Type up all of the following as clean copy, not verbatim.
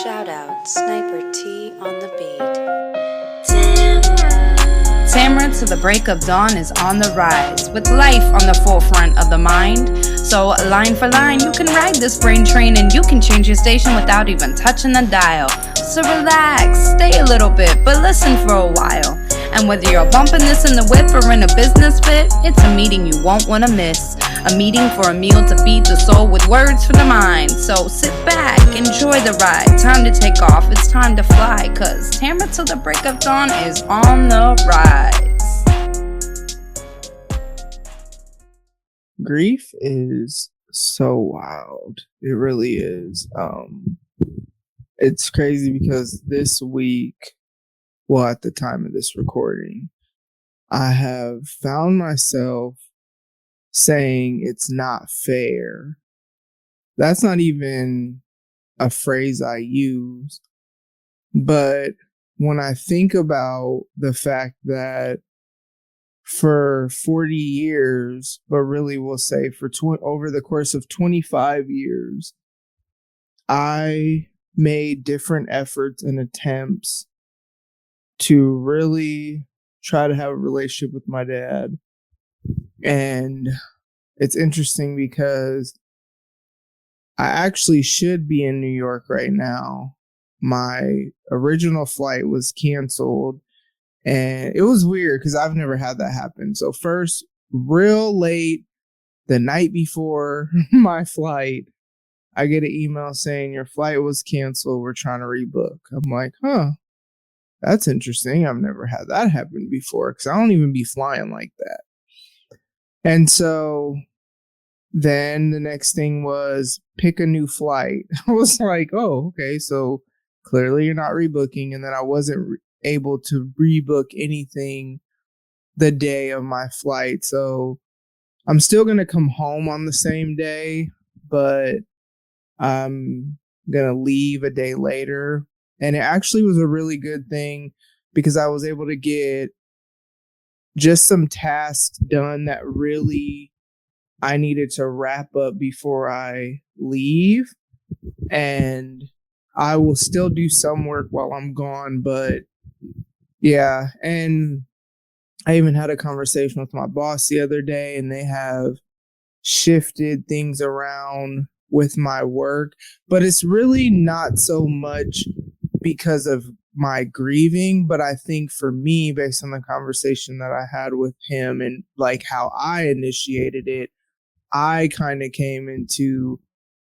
Shout out Sniper T on the beat. Tamara to the break of dawn is on the rise, with life on the forefront of the mind. So line for line, you can ride this brain train and you can change your station without even touching the dial. So relax, stay a little bit, but listen for a while. And whether you're bumping this in the whip or in a business fit, it's a meeting you won't want to miss. A meeting for a meal to feed the soul with words for the mind. So sit back, enjoy the ride. Time to take off, it's time to fly. Cause Tamara till the break of dawn is on the rise. Grief is so wild. It really is. It's crazy because this week, well, at the time of this recording, I have found myself saying it's not fair. That's not even a phrase I use. But when I think about the fact that for 40 years, but really we'll say for over the course of 25 years, I made different efforts and attempts to really try to have a relationship with my dad. And it's interesting because I actually should be in New York right now. My original flight was canceled, and it was weird because I've never had that happen. So first, real late, the night before my flight, I get an email saying your flight was canceled. We're trying to rebook. I'm like, that's interesting. I've never had that happen before because I don't even be flying like that. And so then the next thing was pick a new flight. I was like, oh, okay. So clearly you're not rebooking. And then I wasn't able to rebook anything the day of my flight. So I'm still going to come home on the same day, but I'm going to leave a day later. And it actually was a really good thing because I was able to get just some tasks done that really I needed to wrap up before I leave. And I will still do some work while I'm gone, but yeah. And I even had a conversation with my boss the other day, and they have shifted things around with my work, but it's really not so much because of my grieving, but I think for me, based on the conversation that I had with him and like how I initiated it, I kind of came into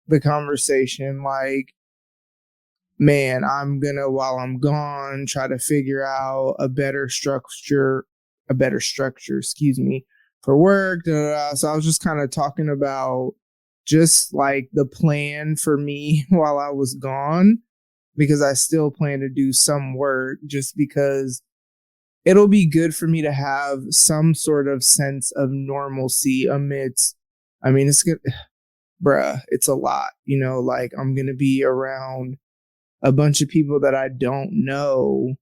the conversation like, man, I'm gonna, while I'm gone, try to figure out a better structure, for work. So I was just kind of talking about just like the plan for me while I was gone, because I still plan to do some work just because it'll be good for me to have some sort of sense of normalcy amidst, I mean, it's good, bruh, it's a lot, like I'm going to be around a bunch of people that I don't know.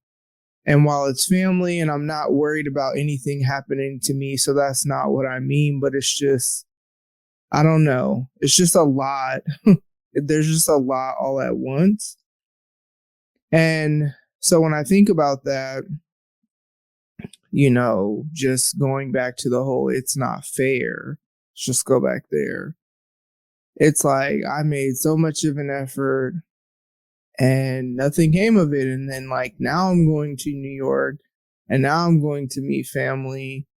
And while it's family and I'm not worried about anything happening to me, so that's not what I mean, but it's just, I don't know. It's just a lot. There's just a lot all at once. And so when I think about that, just going back to the whole, it's not fair. Let's just go back there. It's like I made so much of an effort and nothing came of it. And then like now I'm going to New York and now I'm going to meet family.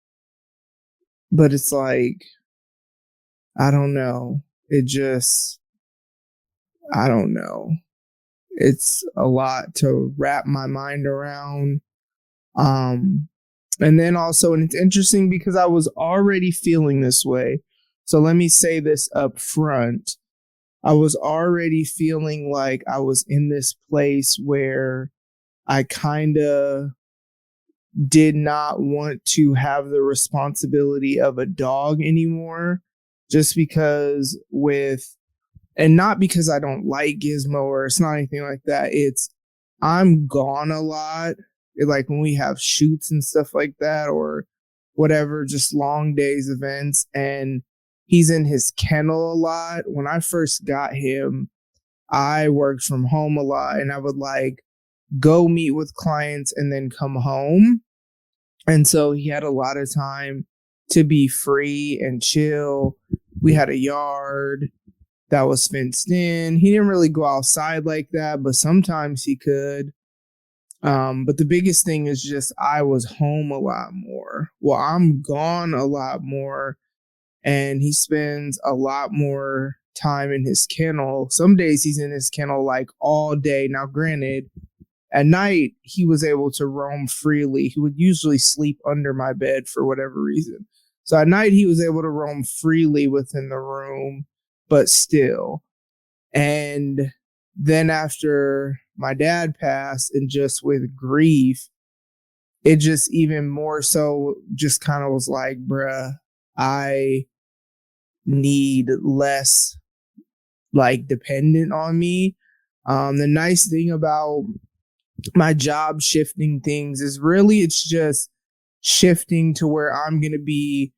But it's like, I don't know. I don't know. It's a lot to wrap my mind around. And then also, and it's interesting because I was already feeling this way. So let me say this up front. I was already feeling like I was in this place where I kind of did not want to have the responsibility of a dog anymore, just because and not because I don't like Gizmo or it's not anything like that. It's I'm gone a lot. Like when we have shoots and stuff like that or whatever, just long days events, and he's in his kennel a lot. When I first got him, I worked from home a lot, and I would like go meet with clients and then come home. And so he had a lot of time to be free and chill. We had a yard that was fenced in. He didn't really go outside like that, but sometimes he could. But the biggest thing is just I was home a lot more. Well, I'm gone a lot more, and he spends a lot more time in his kennel. Some days he's in his kennel like all day. Now, granted, at night he was able to roam freely. He would usually sleep under my bed for whatever reason. So at night he was able to roam freely within the room, but still. And then after my dad passed, and just with grief, it just even more so just kind of was like, bruh, I need less like dependent on me. The nice thing about my job shifting things is really it's just shifting to where I'm going to be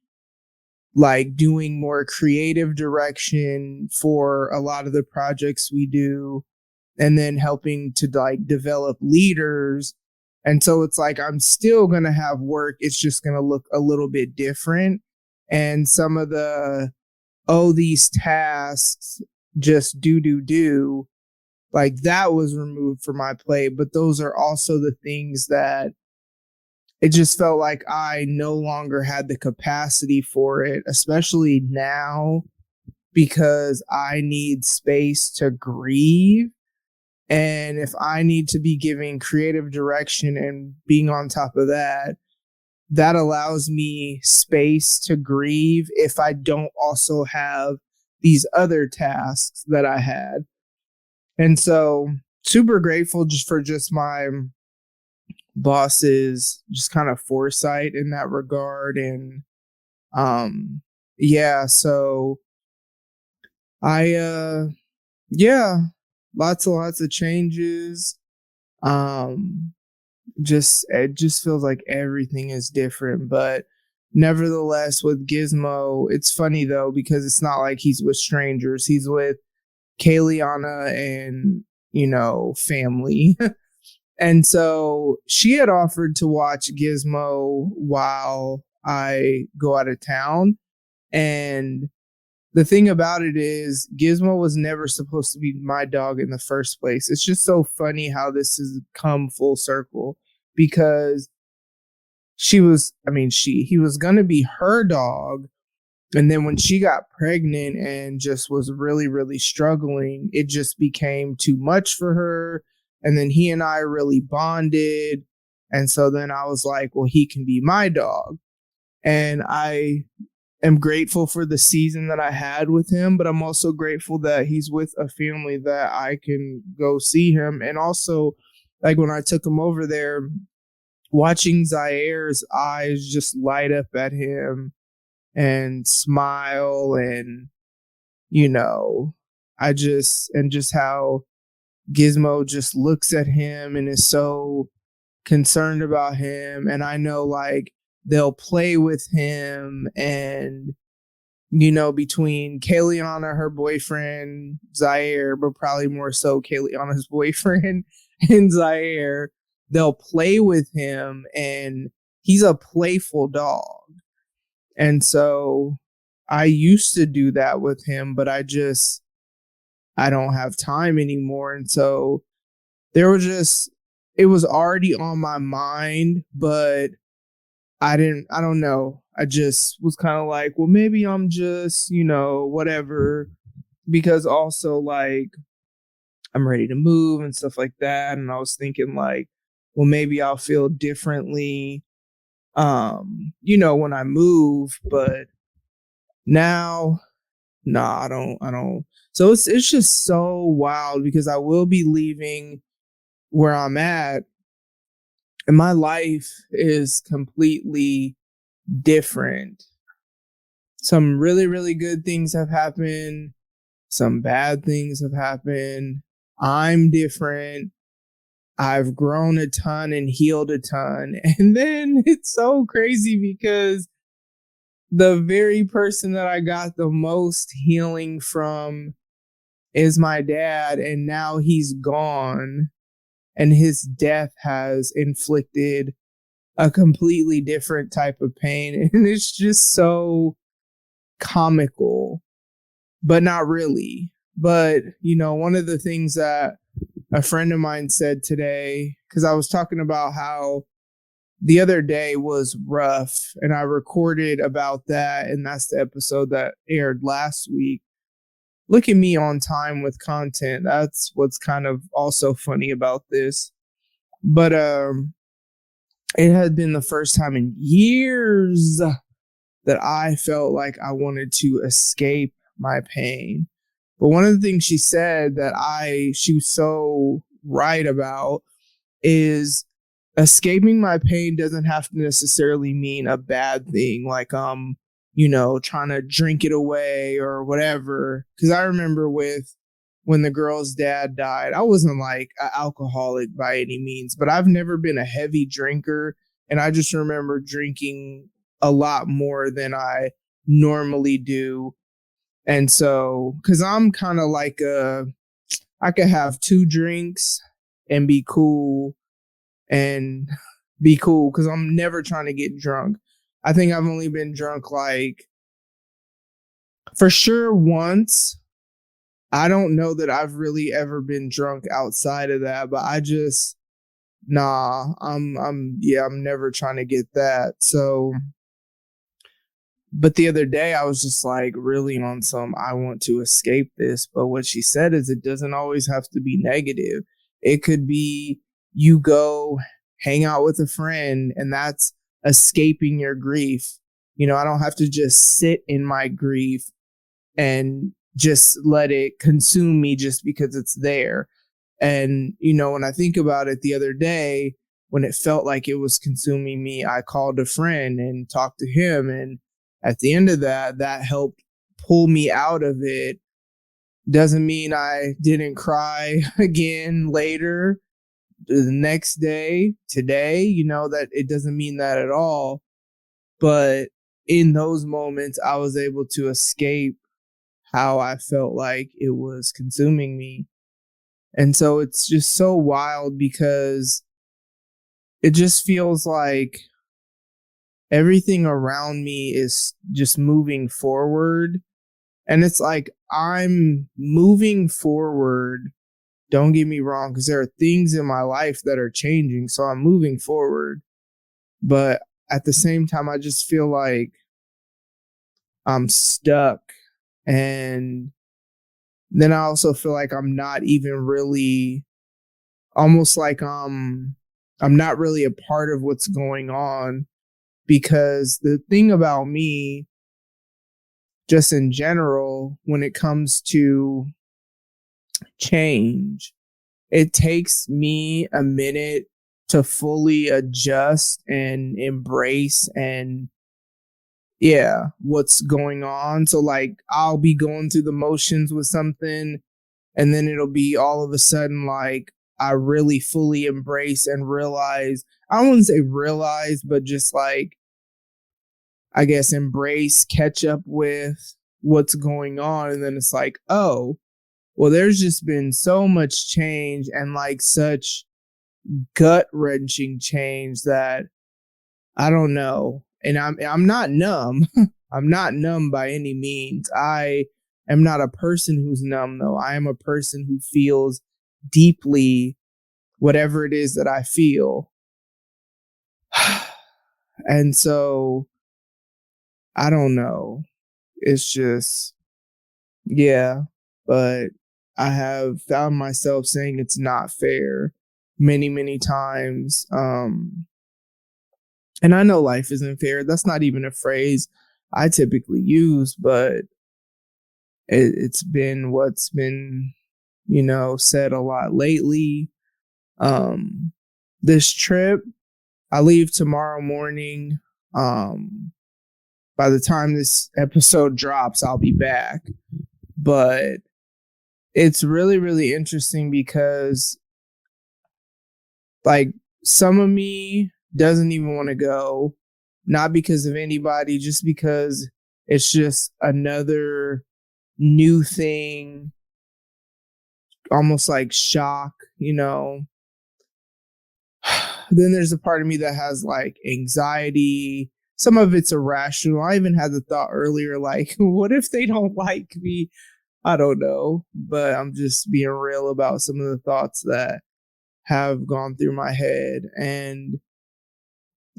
like doing more creative direction for a lot of the projects we do, and then helping to like develop leaders. And so it's like I'm still going to have work. It's just going to look a little bit different. And some of the, oh, these tasks just do, like that was removed from my plate. But those are also the things that it just felt like I no longer had the capacity for it, especially now, because I need space to grieve. And if I need to be giving creative direction and being on top of that, that allows me space to grieve if I don't also have these other tasks that I had. And so super grateful just for just my boss's just kind of foresight in that regard. And yeah, so I yeah, lots of changes. Just it just feels like everything is different, but nevertheless with Gizmo, it's funny though because it's not like he's with strangers. He's with Kayliana and, family. And so she had offered to watch Gizmo while I go out of town. And the thing about it is, Gizmo was never supposed to be my dog in the first place. It's just so funny how this has come full circle, because he was going to be her dog. And then when she got pregnant and just was really, really struggling, it just became too much for her. And then he and I really bonded. And so then I was like, well, he can be my dog. And I am grateful for the season that I had with him, but I'm also grateful that he's with a family that I can go see him. And also, like when I took him over there, watching Zaire's eyes just light up at him and smile, and just how Gizmo just looks at him and is so concerned about him. And I know like they'll play with him, and between Kayliana, her boyfriend, Zaire, but probably more so Kayliana's boyfriend and Zaire, they'll play with him, and he's a playful dog. And so I used to do that with him, but I don't have time anymore. And so it was already on my mind, but I don't know. I just was kind of like, well, maybe I'm just, whatever, because also like I'm ready to move and stuff like that. And I was thinking like, well, maybe I'll feel differently, when I move, but now, nah, I don't. So it's just so wild because I will be leaving where I'm at, and my life is completely different. Some really, really good things have happened. Some bad things have happened. I'm different. I've grown a ton and healed a ton. And then it's so crazy because the very person that I got the most healing from is my dad, and now he's gone, and his death has inflicted a completely different type of pain. And it's just so comical, but not really. But, one of the things that a friend of mine said today, because I was talking about how the other day was rough, and I recorded about that, and that's the episode that aired last week. Look at me on time with content. That's what's kind of also funny about this. But it had been the first time in years that I felt like I wanted to escape my pain. But one of the things she said that she was so right about is escaping my pain doesn't have to necessarily mean a bad thing, like trying to drink it away or whatever. Because I remember when the girl's dad died, I wasn't like an alcoholic by any means, but I've never been a heavy drinker, and I just remember drinking a lot more than I normally do. And so, because I'm kind of like I could have 2 drinks and be cool, because I'm never trying to get drunk. I think I've only been drunk like for sure once. I don't know that I've really ever been drunk outside of that, but I just I'm never trying to get that. So, but the other day I was just like really on some, I want to escape this. But what she said is it doesn't always have to be negative. It could be you go hang out with a friend, and that's escaping your grief. I don't have to just sit in my grief and just let it consume me just because it's there. And, when I think about it, the other day, when it felt like it was consuming me, I called a friend and talked to him. And at the end of that helped pull me out of it. Doesn't mean I didn't cry again later, the next day, today, that it doesn't mean that at all. But in those moments, I was able to escape how I felt like it was consuming me. And so it's just so wild because it just feels like everything around me is just moving forward. And it's like I'm moving forward. Don't get me wrong, because there are things in my life that are changing. So I'm moving forward. But at the same time, I just feel like I'm stuck. And then I also feel like I'm not even really, almost like I'm not really a part of what's going on. Because the thing about me, just in general, when it comes to change, it takes me a minute to fully adjust and embrace and what's going on. So like I'll be going through the motions with something, and then it'll be all of a sudden like I really fully embrace and realize, I wouldn't say realize, but just like, I guess, embrace, catch up with what's going on. And then it's like, oh, well, there's just been so much change, and like such gut-wrenching change that I don't know. And I'm not numb. I'm not numb by any means. I am not a person who's numb, though. I am a person who feels deeply whatever it is that I feel. And so I don't know. It's just, but I have found myself saying it's not fair many, many times. And I know life isn't fair. That's not even a phrase I typically use, but it's been what's been, said a lot lately. This trip, I leave tomorrow morning. By the time this episode drops, I'll be back. But it's really, really interesting because like some of me doesn't even want to go, not because of anybody, just because it's just another new thing almost like shock, Then there's a part of me that has like anxiety. Some of it's irrational. I even had the thought earlier, like, what if they don't like me? I don't know, but I'm just being real about some of the thoughts that have gone through my head. And,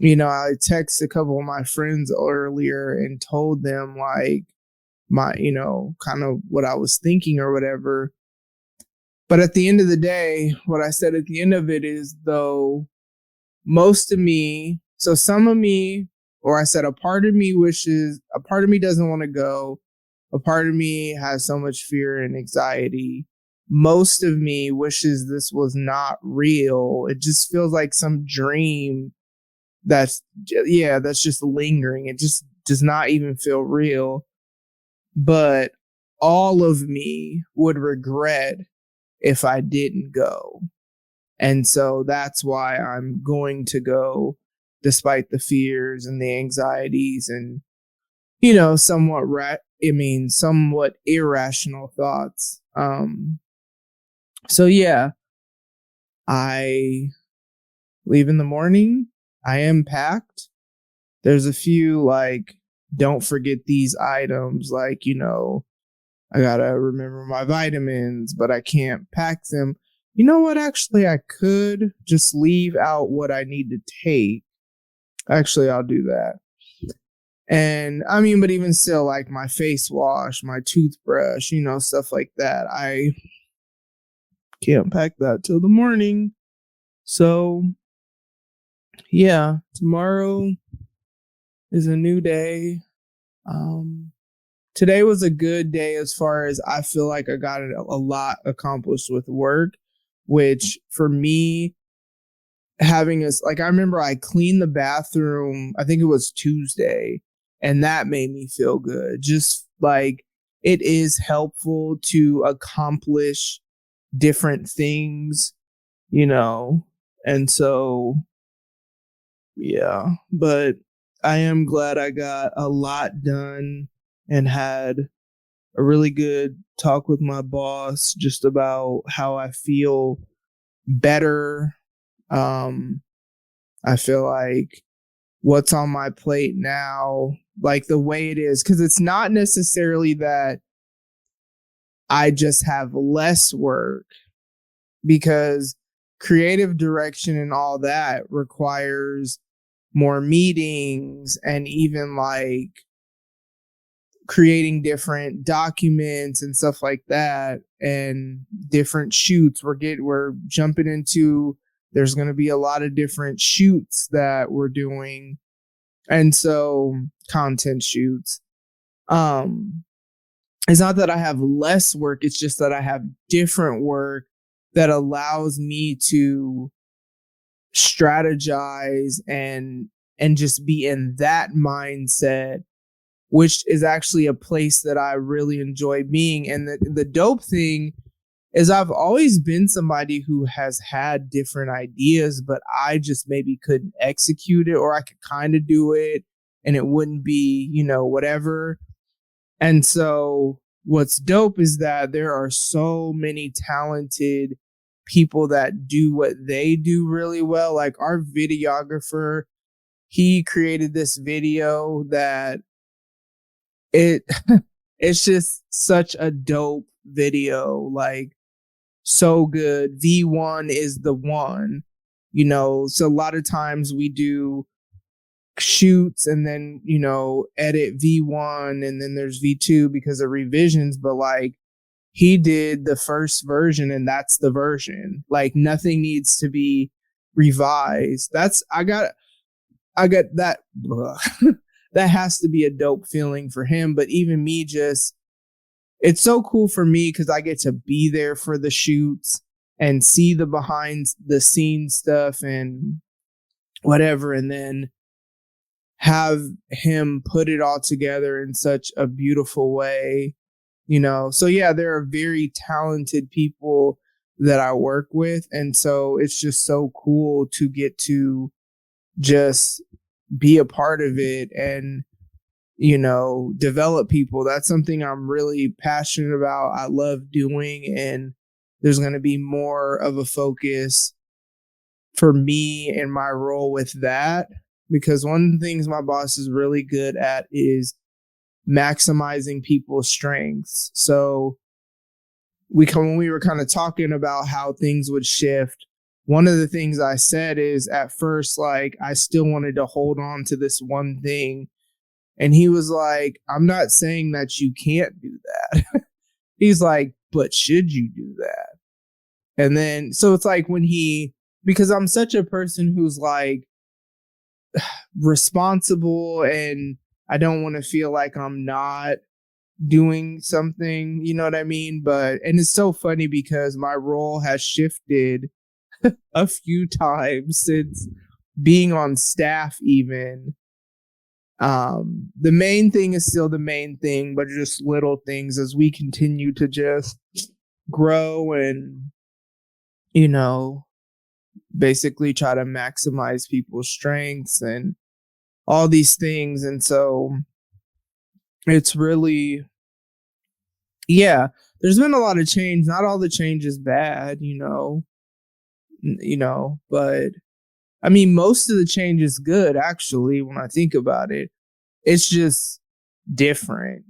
I texted a couple of my friends earlier and told them like my, kind of what I was thinking or whatever. But at the end of the day, what I said at the end of it is, though, most of me, so some of me, or I said a part of me doesn't want to go. A part of me has so much fear and anxiety. Most of me wishes this was not real. It just feels like some dream that's just lingering. It just does not even feel real. But all of me would regret if I didn't go. And so that's why I'm going to go despite the fears and the anxieties and, somewhat irrational thoughts. So yeah, I leave in the morning. I am packed. There's a few like, don't forget these items, like, I gotta remember my vitamins, but I can't pack them. You know what? Actually, I could just leave out what I need to take. Actually, I'll do that. And I mean, but even still, like my face wash, my toothbrush, stuff like that. I can't pack that till the morning. So, yeah, tomorrow is a new day. Today was a good day as far as I feel like I got a lot accomplished with work, which for me, having us, like, I remember I cleaned the bathroom, I think it was Tuesday, and that made me feel good. Just like it is helpful to accomplish different things, and so, yeah, but I am glad I got a lot done and had a really good talk with my boss just about how I feel better. I feel like what's on my plate now, like the way it is, because it's not necessarily that I just have less work, because creative direction and all that requires more meetings and even like creating different documents and stuff like that, and different shoots. We're jumping into, there's going to be a lot of different shoots that we're doing, and so content shoots. It's not that I have less work, it's just that I have different work that allows me to strategize and just be in that mindset, which is actually a place that I really enjoy being. And the dope thing is I've always been somebody who has had different ideas, but I just maybe couldn't execute it, or I could kind of do it and it wouldn't be, whatever. And so what's dope is that there are so many talented people that do what they do really well. Like our videographer, he created this video that it's just such a dope video, like so good. V1 is the one, so a lot of times we do shoots and then, edit V1 and then there's V2 because of revisions, but like he did the first version and that's the version. Like nothing needs to be revised. I got that. That has to be a dope feeling for him. But even me, it's so cool for me because I get to be there for the shoots and see the behind the scenes stuff and whatever, and then have him put it all together in such a beautiful way, So yeah, there are very talented people that I work with. And so it's just so cool to get to just be a part of it and, develop people. That's something I'm really passionate about. I love doing. And there's going to be more of a focus for me and my role with that, because one of the things my boss is really good at is maximizing people's strengths. So when we were kind of talking about how things would shift, one of the things I said is at first, like, I still wanted to hold on to this one thing. And he was like, I'm not saying that you can't do that. He's like, but should you do that? And then, so it's like because I'm such a person who's like responsible, and I don't want to feel like I'm not doing something, you know what I mean? And it's so funny because my role has shifted a few times since being on staff even. The main thing is still the main thing, but just little things as we continue to just grow and, basically try to maximize people's strengths and all these things. And so it's really, there's been a lot of change. Not all the change is bad, but I mean, most of the change is good, actually, when I think about it. It's just different,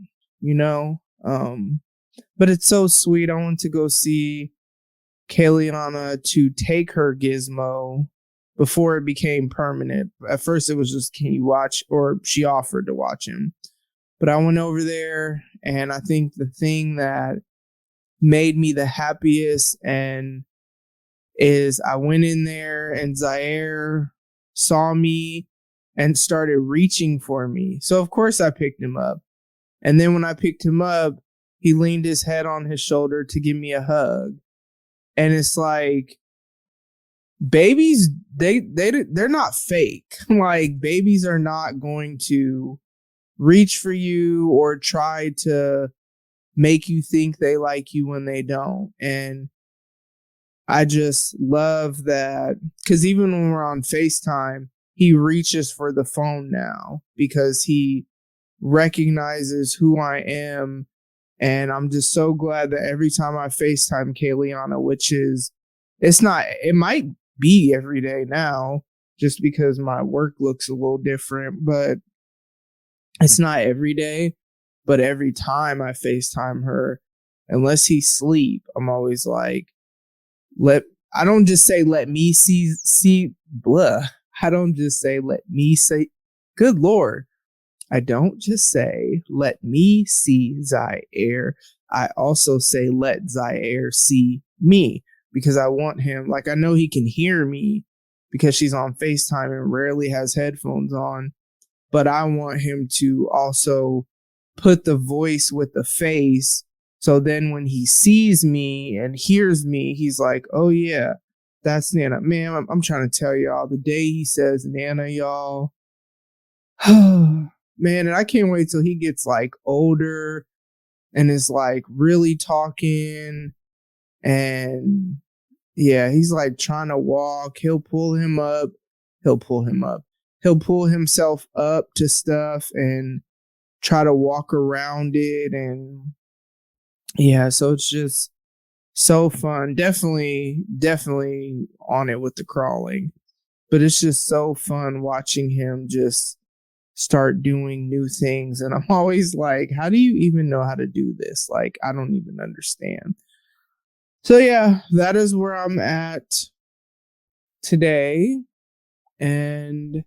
but it's so sweet. I want to go see Kayliana to take her gizmo before it became permanent. At first, it was just, can you watch? Or she offered to watch him. But I went over there, and I think the thing that made me the happiest is I went in there and Zaire saw me and started reaching for me. So of course I picked him up. And then when I picked him up, he leaned his head on his shoulder to give me a hug. And it's like, babies, they're not fake. Like, babies are not going to reach for you or try to make you think they like you when they don't. And I just love that, because even when we're on FaceTime, he reaches for the phone now because he recognizes who I am. And I'm just so glad that every time I FaceTime Kayliana, it might be every day now just because my work looks a little different, but it's not every day. But every time I FaceTime her, unless he's asleep, I'm always like, I don't just say, let me see, blah. I don't just say, let me say, good Lord. I don't just say, let me see Zaire. I also say, let Zaire see me, because I want him, like, I know he can hear me because she's on FaceTime and rarely has headphones on, but I want him to also put the voice with the face. So then when he sees me and hears me, he's like, oh yeah, that's Nana. Man, I'm trying to tell y'all, the day he says Nana, y'all, man, and I can't wait till he gets like older and is like really talking. And yeah, he's like trying to walk. He'll pull him up. He'll pull himself up to stuff and try to walk around it. And yeah, so it's just so fun. Definitely on it with the crawling. But it's just so fun watching him just start doing new things. And I'm always like, how do you even know how to do this? Like, I don't even understand. So yeah, that is where I'm at today. And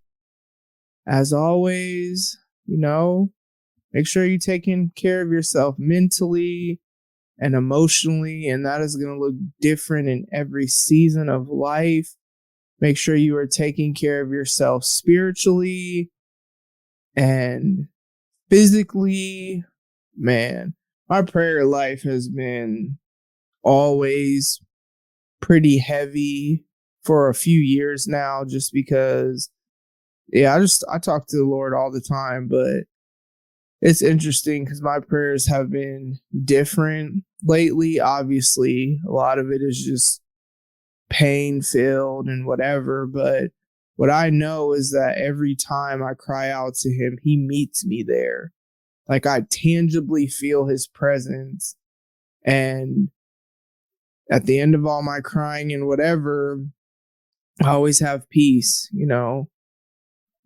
as always, make sure you're taking care of yourself mentally and emotionally, and that is going to look different in every season of life. Make sure you are taking care of yourself spiritually and physically. Man, my prayer life has been always pretty heavy for a few years now, just because, I talk to the Lord all the time, but it's interesting because my prayers have been different lately. Obviously, a lot of it is just pain filled and whatever. But what I know is that every time I cry out to him, he meets me there. Like, I tangibly feel his presence. And at the end of all my crying and whatever, I always have peace,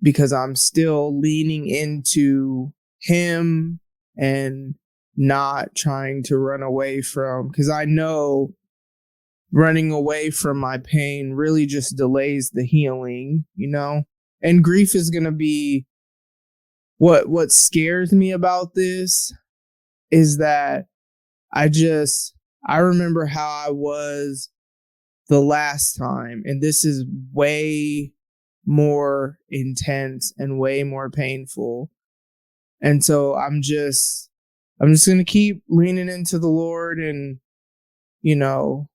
because I'm still leaning into him and not trying to run away from, because I know running away from my pain really just delays the healing, and grief is going to be what scares me about this is that I remember how I was the last time, and this is way more intense and way more painful. And so I'm just going to keep leaning into the Lord, and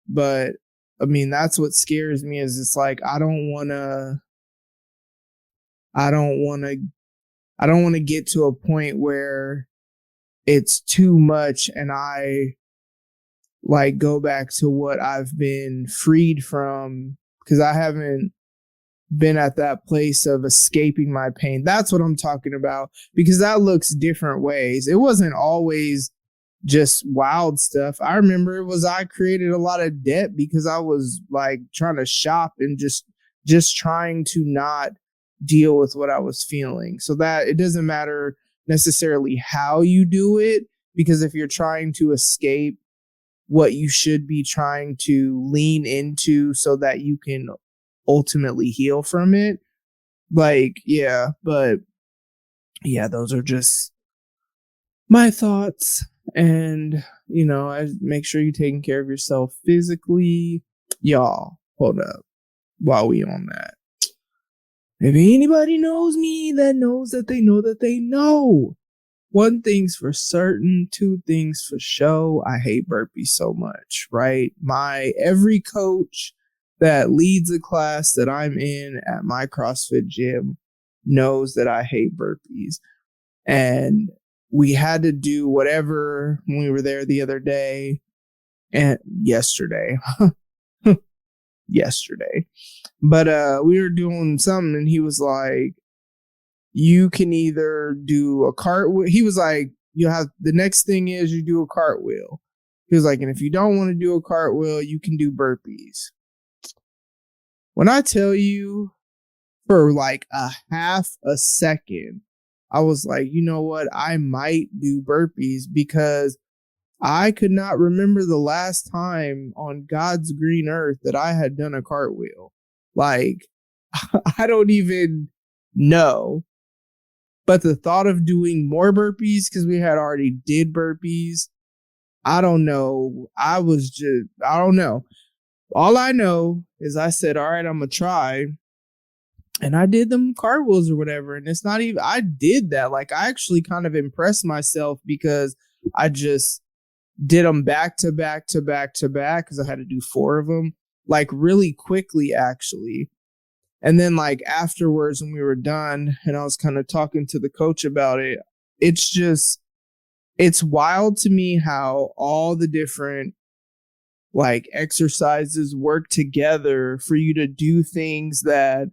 but I mean, that's what scares me is it's like I don't want to get to a point where it's too much and I like go back to what I've been freed from, because I haven't been at that place of escaping my pain. That's what I'm talking about, because that looks different ways. It wasn't always just wild stuff. I remember I created a lot of debt because I was like trying to shop and just trying to not deal with what I was feeling. So that it doesn't matter necessarily how you do it, because if you're trying to escape what you should be trying to lean into so that you can ultimately heal from it, like, yeah, but yeah, those are just my thoughts. And I make sure you're taking care of yourself physically. Y'all, hold up while we on that. If anybody knows me, that knows that they know that they know. One thing's for certain, two things for sure. I hate burpees so much, right? Every coach that leads a class that I'm in at my CrossFit gym knows that I hate burpees. And we had to do whatever when we were there the other day and yesterday. But we were doing something and he was like, you can either do a cartwheel. He was like, the next thing is you do a cartwheel. He was like, and if you don't want to do a cartwheel, you can do burpees. When I tell you, for like a half a second, I was like, you know what? I might do burpees, because I could not remember the last time on God's green earth that I had done a cartwheel. Like, I don't even know. But the thought of doing more burpees, because we had already did burpees, I don't know. I don't know. All I know is I said, all right, I'm going to try. And I did them cartwheels or whatever. And it's not even, I did that. Like, I actually kind of impressed myself because I just did them back to back to back to back, because I had to do 4 of them, like really quickly, actually. And then like afterwards when we were done and I was kind of talking to the coach about it, it's wild to me how all the different like exercises work together for you to do things that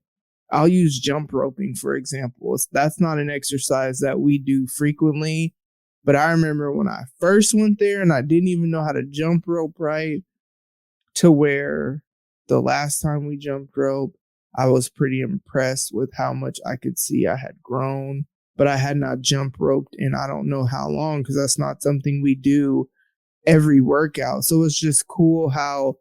I'll use jump roping, for example. That's not an exercise that we do frequently, but I remember when I first went there and I didn't even know how to jump rope right, to where the last time we jumped rope, I was pretty impressed with how much I could see I had grown, but I had not jump roped in I don't know how long, because that's not something we do every workout. So it's just cool how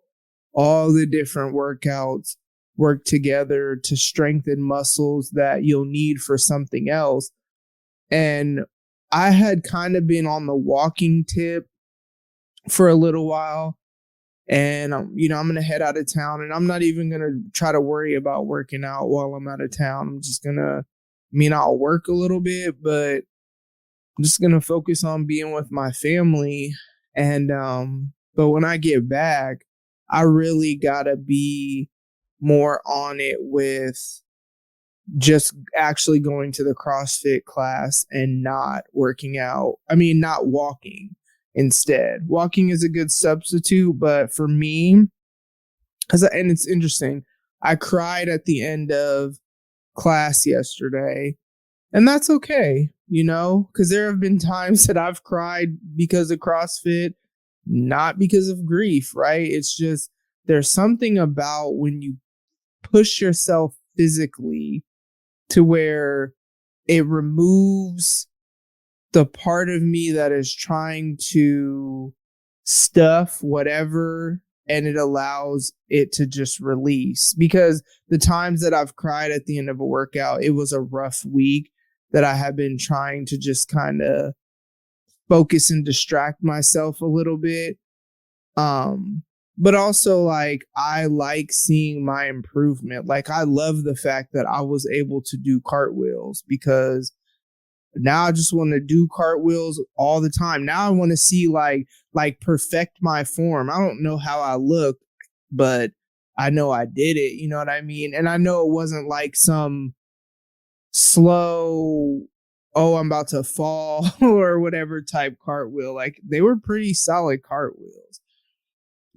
all the different workouts work together to strengthen muscles that you'll need for something else. And I had kind of been on the walking tip for a little while. And, I'm going to head out of town, and I'm not even going to try to worry about working out while I'm out of town. I'm just going to, I'll work a little bit, but I'm just going to focus on being with my family. And, but when I get back, I really got to be more on it with just actually going to the CrossFit class and not working out. Not walking. Instead, walking is a good substitute, but for me, and it's interesting, I cried at the end of class yesterday, and that's okay, because there have been times that I've cried because of CrossFit not because of grief, right? It's just there's something about when you push yourself physically to where it removes the part of me that is trying to stuff whatever, and it allows it to just release. Because the times that I've cried at the end of a workout, it was a rough week that I have been trying to just kind of focus and distract myself a little bit. But also, like, I like seeing my improvement. Like, I love the fact that I was able to do cartwheels, because now I just want to do cartwheels all the time. Now I want to see like perfect my form. I don't know how I look, but I know I did it. You know what I mean? And I know it wasn't like some slow, oh, I'm about to fall or whatever type cartwheel. Like, they were pretty solid cartwheels.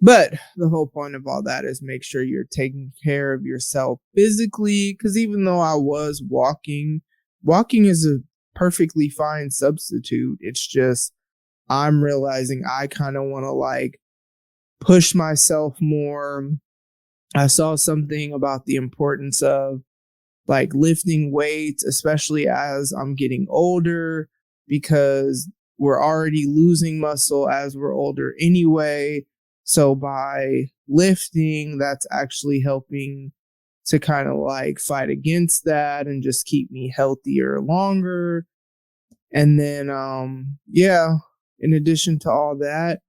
But the whole point of all that is make sure you're taking care of yourself physically. Because even though I was walking is a perfectly fine substitute. It's just I'm realizing I kind of want to like push myself more. I saw something about the importance of like lifting weights, especially as I'm getting older, because we're already losing muscle as we're older anyway. So by lifting, that's actually helping to kind of like fight against that and just keep me healthier longer. And then, yeah, in addition to all that,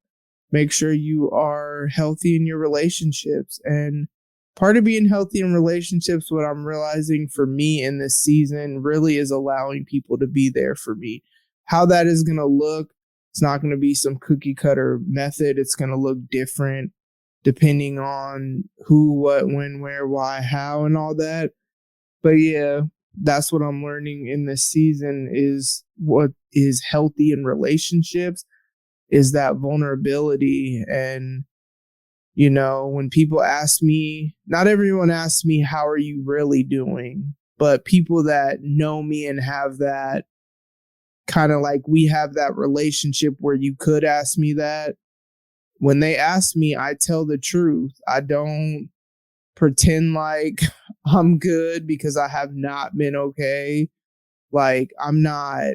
make sure you are healthy in your relationships. And part of being healthy in relationships, what I'm realizing for me in this season really is allowing people to be there for me. How that is going to look, it's not going to be some cookie cutter method. It's going to look different depending on who, what, when, where, why, how, and all that. But yeah, that's what I'm learning in this season is what is healthy in relationships is that vulnerability. And, you know, when people ask me, not everyone asks me, how are you really doing? But people that know me and have that kind of like, we have that relationship where you could ask me that. When they ask me, I tell the truth. I don't pretend like I'm good, because I have not been okay. Like, I'm not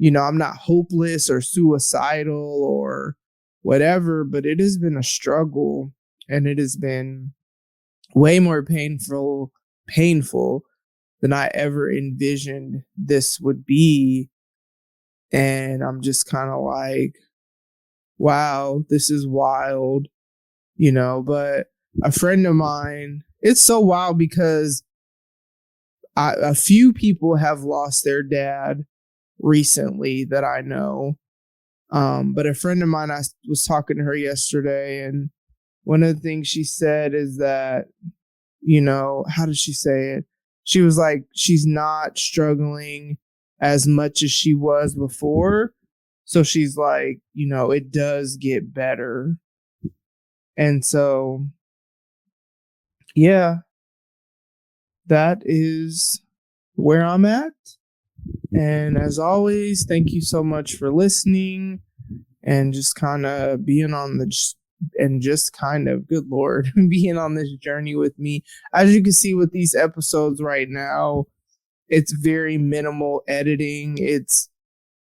hopeless or suicidal or whatever, but it has been a struggle, and it has been way more painful than I ever envisioned this would be. And I'm just kind of like, wow, this is wild, but a friend of mine, it's so wild because a few people have lost their dad recently that I know. But a friend of mine, I was talking to her yesterday, and one of the things she said is that, how does she say it? She was like, she's not struggling as much as she was before. So she's like, it does get better. And so, yeah, that is where I'm at. And as always, thank you so much for listening and just kind of being on good Lord, being on this journey with me. As you can see with these episodes right now, it's very minimal editing.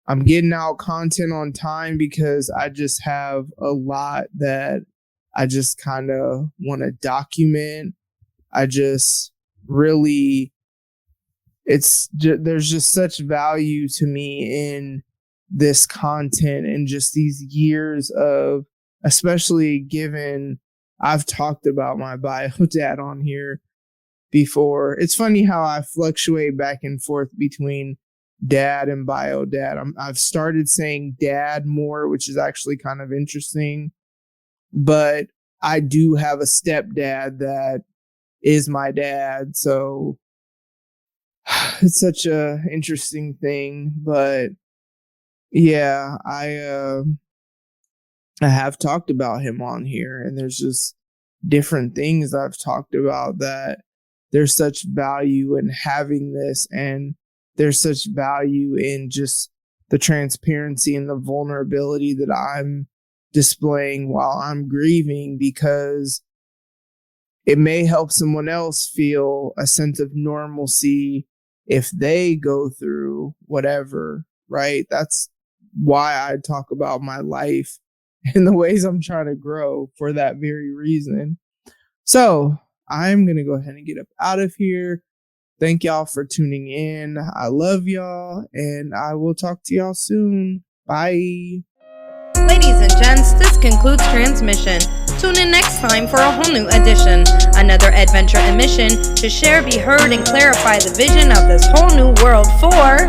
I'm getting out content on time because I just have a lot that I just kind of want to document. I just really, there's just such value to me in this content and just these years of, especially given I've talked about my bio dad on here before. It's funny how I fluctuate back and forth between dad and bio dad. I've started saying dad more, which is actually kind of interesting, but I do have a stepdad that is my dad. So it's such a interesting thing, but yeah, I have talked about him on here, and there's just different things I've talked about that there's such value in having this, and there's such value in just the transparency and the vulnerability that I'm displaying while I'm grieving, because it may help someone else feel a sense of normalcy if they go through whatever, right? That's why I talk about my life and the ways I'm trying to grow, for that very reason. So I'm going to go ahead and get up out of here. Thank y'all for tuning in. I love y'all, and I will talk to y'all soon. Bye. Ladies and gents, this concludes transmission. Tune in next time for a whole new edition. Another adventure and mission to share, be heard, and clarify the vision of this whole new world for